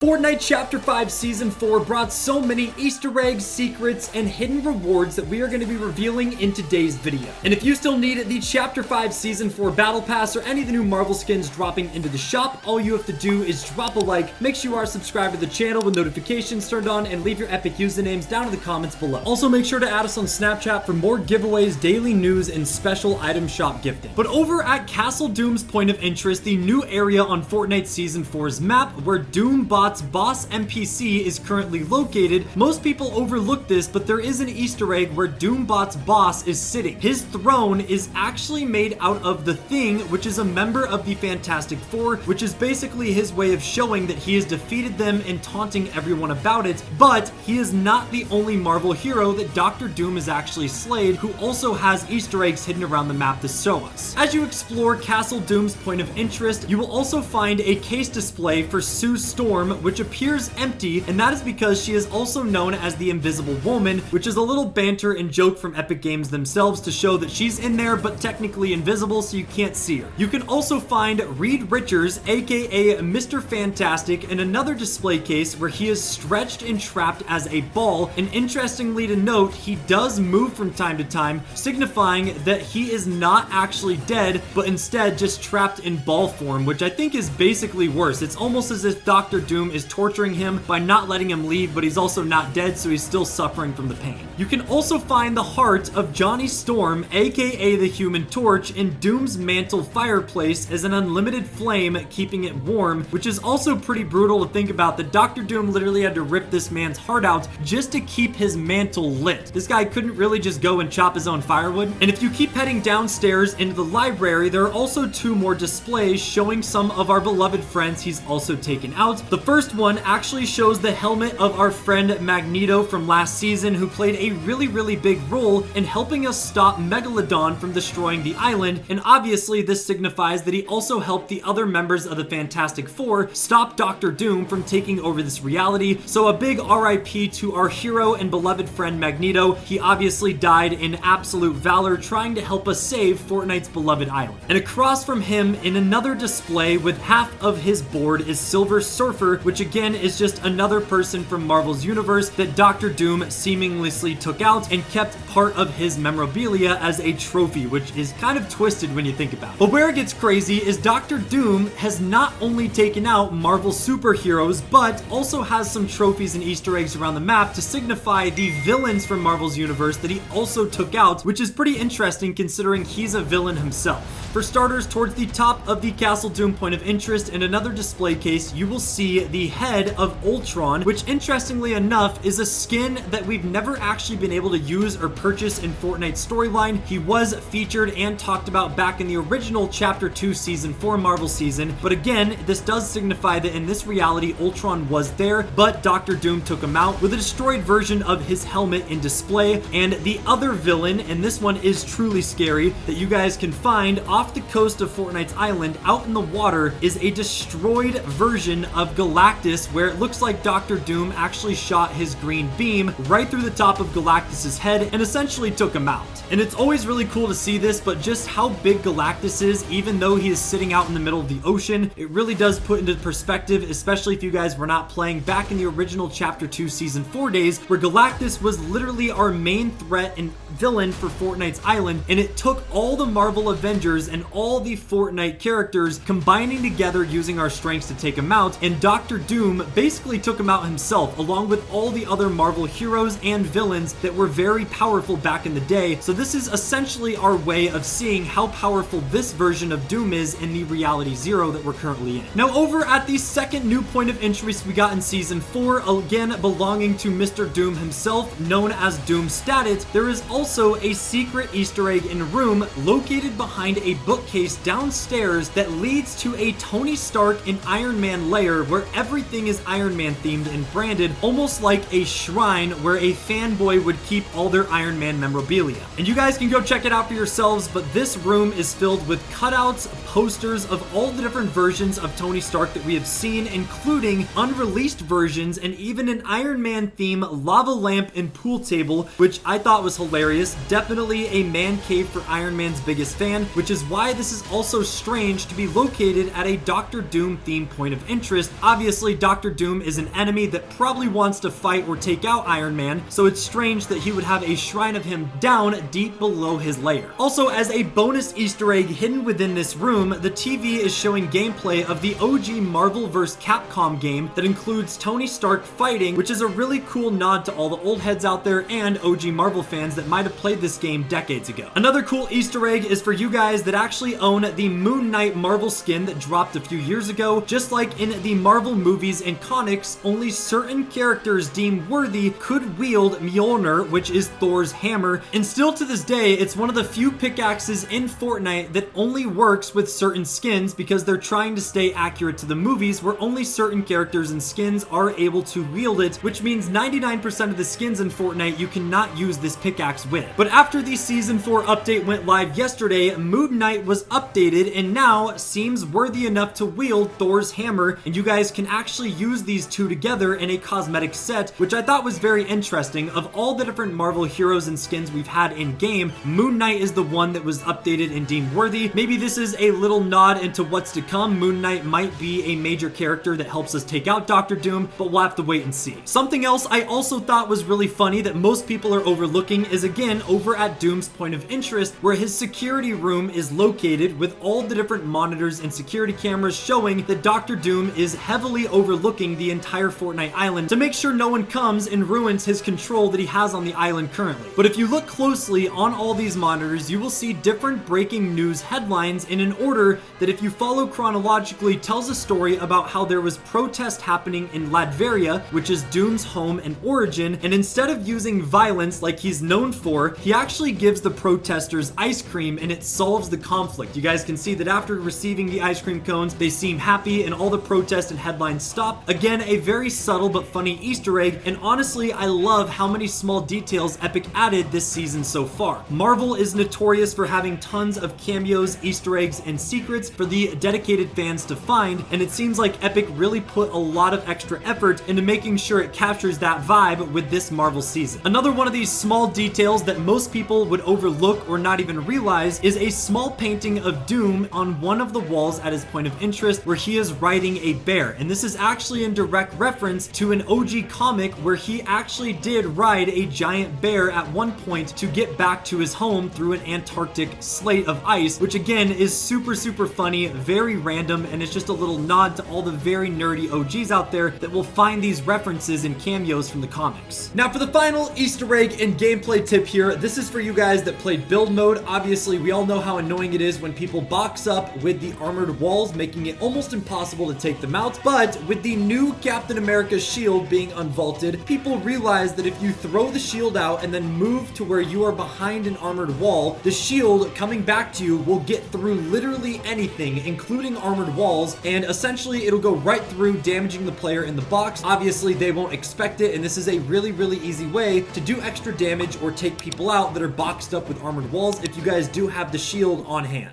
Fortnite Chapter 5 Season 4 brought so many Easter eggs, secrets, and hidden rewards that we are going to be revealing in today's video. And if you still need the Chapter 5 Season 4 Battle Pass or any of the new Marvel skins dropping into the shop, all you have to do is drop a like, make sure you are subscribed to the channel with notifications turned on, and leave your epic usernames down in the comments below. Also, make sure to add us on Snapchat for more giveaways, daily news, and special item shop gifting. But over at Castle Doom's Point of Interest, the new area on Fortnite Season 4's map where Doombot's boss NPC is currently located, most people overlook this, but there is an Easter egg where Doombot's boss is sitting. His throne is actually made out of the Thing, which is a member of the Fantastic Four, which is basically his way of showing that he has defeated them and taunting everyone about it. But he is not the only Marvel hero that Dr. Doom has actually slayed, who also has Easter eggs hidden around the map to show us. As you explore Castle Doom's Point of Interest, you will also find a case display for Sue Storm, which appears empty, and that is because she is also known as the Invisible Woman, which is a little banter and joke from Epic Games themselves to show that she's in there but technically invisible, so you can't see her. You can also find Reed Richards, aka Mr. Fantastic, in another display case where he is stretched and trapped as a ball, and interestingly to note, he does move from time to time, signifying that he is not actually dead, but instead just trapped in ball form, which I think is basically worse. It's almost as if Dr. Doom is torturing him by not letting him leave, but he's also not dead, so he's still suffering from the pain. You can also find the heart of Johnny Storm, aka the Human Torch, in Doom's mantle fireplace as an unlimited flame keeping it warm, which is also pretty brutal to think about, that Dr. Doom literally had to rip this man's heart out just to keep his mantle lit. This guy couldn't really just go and chop his own firewood. And if you keep heading downstairs into the library, there are also two more displays showing some of our beloved friends he's also taken out. The first one actually shows the helmet of our friend Magneto from last season, who played a really big role in helping us stop Megalodon from destroying the island, and obviously this signifies that he also helped the other members of the Fantastic Four stop Dr. Doom from taking over this reality. So a big RIP to our hero and beloved friend Magneto. He obviously died in absolute valor trying to help us save Fortnite's beloved island. And across from him in another display with half of his board is Silver Surfer, which again is just another person from Marvel's universe that Dr. Doom seamlessly took out and kept part of his memorabilia as a trophy, which is kind of twisted when you think about it. But where it gets crazy is Dr. Doom has not only taken out Marvel superheroes, but also has some trophies and Easter eggs around the map to signify the villains from Marvel's universe that he also took out, which is pretty interesting considering he's a villain himself. For starters, towards the top of the Castle Doom Point of Interest in another display case, you will see the head of Ultron, which interestingly enough is a skin that we've never actually been able to use or purchase in Fortnite's storyline. He was featured and talked about back in the original Chapter 2 Season 4 Marvel season, but again, this does signify that in this reality, Ultron was there, but Dr. Doom took him out with a destroyed version of his helmet in display. And the other villain, and this one is truly scary, that you guys can find off the coast of Fortnite's island out in the water, is a destroyed version of Galactus, where it looks like Dr. Doom actually shot his green beam right through the top of Galactus's head and essentially took him out. And it's always really cool to see this, but just how big Galactus is, even though he is sitting out in the middle of the ocean, it really does put into perspective, especially if you guys were not playing back in the original Chapter 2 Season 4 days, where Galactus was literally our main threat and villain for Fortnite's island, and it took all the Marvel Avengers and all the Fortnite characters combining together using our strengths to take him out, and Dr. Doom basically took him out himself, along with all the other Marvel heroes and villains that were very powerful back in the day. So this is essentially our way of seeing how powerful this version of Doom is in the Reality Zero that we're currently in. Now over at the second new point of interest we got in Season 4, again belonging to Mr. Doom himself, known as Doom Status, there is also a secret Easter egg in a room located behind a bookcase downstairs that leads to a Tony Stark and Iron Man lair where everything is Iron Man themed and branded, almost like a shrine where a fanboy would keep all their Iron Man memorabilia. And you guys can go check it out for yourselves, but this room is filled with cutouts, posters of all the different versions of Tony Stark that we have seen, including unreleased versions and even an Iron Man theme lava lamp and pool table, which I thought was hilarious. Definitely a man cave for Iron Man's biggest fan, which is why this is also strange to be located at a Dr. Doom themed point of interest. Obviously Obviously, Dr. Doom is an enemy that probably wants to fight or take out Iron Man, so it's strange that he would have a shrine of him down deep below his lair. Also, as a bonus Easter egg hidden within this room, the TV is showing gameplay of the OG Marvel vs. Capcom game that includes Tony Stark fighting, which is a really cool nod to all the old heads out there and OG Marvel fans that might have played this game decades ago. Another cool Easter egg is for you guys that actually own the Moon Knight Marvel skin that dropped a few years ago. Just like in the Marvel movies and comics, only certain characters deemed worthy could wield Mjolnir, which is Thor's hammer, and still to this day, it's one of the few pickaxes in Fortnite that only works with certain skins because they're trying to stay accurate to the movies where only certain characters and skins are able to wield it, which means 99% of the skins in Fortnite you cannot use this pickaxe with. But after the Season 4 update went live yesterday, Moon Knight was updated and now seems worthy enough to wield Thor's hammer, and you guys can actually use these two together in a cosmetic set, which I thought was very interesting. Of all the different Marvel heroes and skins we've had in game, Moon Knight is the one that was updated and deemed worthy. Maybe this is a little nod into what's to come. Moon Knight might be a major character that helps us take out Dr. Doom, but we'll have to wait and see. Something else I also thought was really funny that most people are overlooking is again over at Doom's point of interest, where his security room is located with all the different monitors and security cameras showing that Dr. Doom is heavily overlooking the entire Fortnite island to make sure no one comes and ruins his control that he has on the island currently. But if you look closely on all these monitors, you will see different breaking news headlines in an order that, if you follow chronologically, tells a story about how there was protest happening in Latveria, which is Doom's home and origin, and instead of using violence like he's known for, he actually gives the protesters ice cream and it solves the conflict. You guys can see that after receiving the ice cream cones, they seem happy and all the protests and headlines stop. Again, a very subtle but funny Easter egg, and honestly, I love how many small details Epic added this season so far. Marvel is notorious for having tons of cameos, Easter eggs, and secrets for the dedicated fans to find, and it seems like Epic really put a lot of extra effort into making sure it captures that vibe with this Marvel season. Another one of these small details that most people would overlook or not even realize is a small painting of Doom on one of the walls at his point of interest where he is riding a bear, and this is actually in direct reference to an OG comic where he actually did ride a giant bear at one point to get back to his home through an Antarctic slate of ice, which again is super funny, very random, and it's just a little nod to all the very nerdy OGs out there that will find these references and cameos from the comics. Now for the final Easter egg and gameplay tip here, this is for you guys that played build mode. Obviously, we all know how annoying it is when people box up with the armored walls, making it almost impossible to take them out, but with the new Captain America shield being unvaulted, people realize that if you throw the shield out and then move to where you are behind an armored wall, the shield coming back to you will get through literally anything, including armored walls, and essentially it'll go right through, damaging the player in the box. Obviously, they won't expect it, and this is a really easy way to do extra damage or take people out that are boxed up with armored walls if you guys do have the shield on hand.